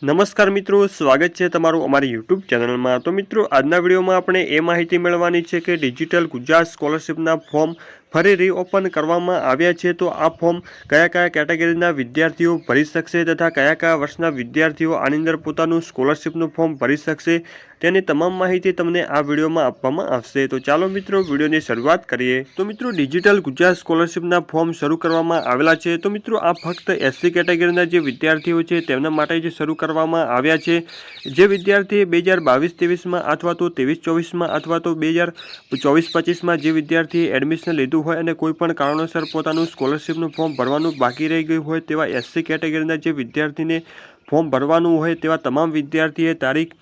નમસ્કાર મિત્રો, સ્વાગત છે તમારું અમારી યુટ્યુબ ચેનલમાં। તો મિત્રો, આજના વિડીયોમાં આપણે એ માહિતી મેળવવાની છે કે ડિજિટલ ગુજરાત સ્કોલરશિપના ફોર્મ ફરી રીઓપન કરવામાં આવ્યા છે। તો આ ફોર્મ કયા કયા કેટેગરીના વિદ્યાર્થીઓ ભરી શકશે તથા કયા કયા વર્ષના વિદ્યાર્થીઓ આની અંદર પોતાનું સ્કોલરશિપનું ફોર્મ ભરી શકશે તેની તમામ માહિતી તમને આ વિડીયોમાં આપવામાં આવશે। તો ચાલો મિત્રો, વિડીયોની શરૂઆત કરીએ। તો મિત્રો, ડિજિટલ ગુજરાત સ્કોલરશિપના ફોર્મ શરૂ કરવામાં આવેલા છે। તો મિત્રો, આ ફક્ત એસસી કેટેગરીના જે વિદ્યાર્થીઓ છે તેમના માટે જ શરૂ કરવામાં આવ્યા છે। જે વિદ્યાર્થીએ 2022-23માં અથવા તો 23-24માં અથવા તો 2024-25માં જે વિદ્યાર્થીએ એડમિશન લીધું હોય અને કોઈ પણ કારણોસર પોતાનું સ્કોલરશિપનું ફોર્મ ભરવાનું બાકી રહી ગયું હોય તેવા એસસી કેટેગરીના જે વિદ્યાર્થીને ફોર્મ ભરવાનું હોય તેવા તમામ વિદ્યાર્થીએ તારીખ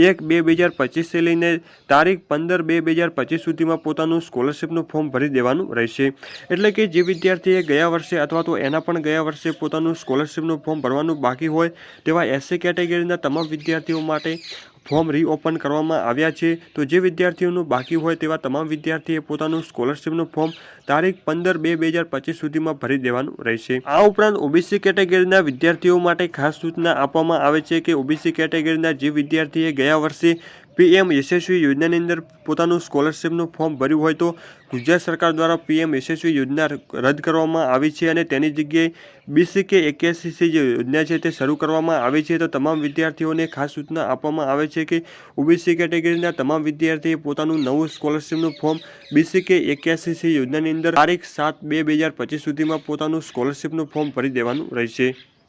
1-2-2025 લઈને તારીખ 15-2-2025 સુધીમાં પોતાનું સ્કોલરશિપનું ફોર્મ ભરી દેવાનું રહેશે। એટલે કે જે વિદ્યાર્થીએ ગયા વર્ષે અથવા તો એના પણ ગયા વર્ષે પોતાનું સ્કોલરશિપનું ફોર્મ ભરવાનું બાકી હોય તેવા એસસી કેટેગરીના તમામ વિદ્યાર્થીઓ માટે ફોર્મ રીઓપન કરવામાં આવ્યા છે। તો જે વિદ્યાર્થીઓનું બાકી હોય તેવા તમામ વિદ્યાર્થીએ પોતાનું સ્કોલરશિપનું ફોર્મ તારીખ 15-2-2025 સુધીમાં ભરી દેવાનું રહેશે। આ ઉપરાંત ઓબીસી કેટેગરીના વિદ્યાર્થીઓ માટે ખાસ સૂચના આપવામાં આવે છે કે ઓબીસી કેટેગરીના જે વિદ્યાર્થીએ ગયા વર્ષે પીએમ યશસ્વી યોજનાની અંદર પોતાનું સ્કોલરશિપનું ફોર્મ ભર્યું હોય તો ગુજરાત સરકાર દ્વારા પીએમ યશસ્વી યોજના રદ કરવામાં આવી છે અને તેની જગ્યાએ BCK 81 જે યોજના છે તે શરૂ કરવામાં આવી છે। તો તમામ વિદ્યાર્થીઓને ખાસ સૂચના આપવામાં આવે છે કે ઓબીસી કેટેગરીના તમામ વિદ્યાર્થીએ પોતાનું નવું સ્કોલરશિપનું ફોર્મ BCK 81 યોજનાની અંદર તારીખ 7-2-2025 સુધીમાં પોતાનું સ્કોલરશિપનું ફોર્મ ભરી દેવાનું રહેશે।